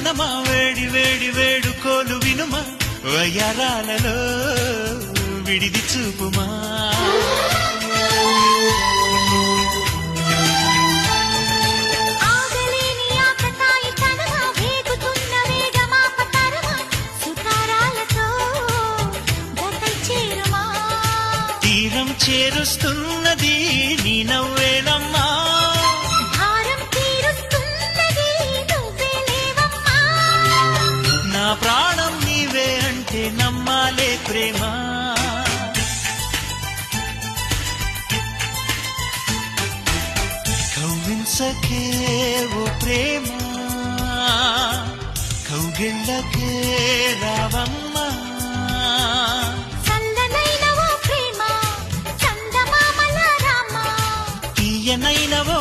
మనమా వేడి వేడి వేడుకోలు వినుమా వయ్యారాలలో విడిది చూపుమా తీరం చేరుస్తున్నది నీ నవ్వేనమ్మా నా ప్రాణం నీవే అంటే నమ్మాలే ప్రేమ కవ్వించకే ఓ ప్రేమ కౌగిళ్ళకే రావమ్మా తీయనైనవో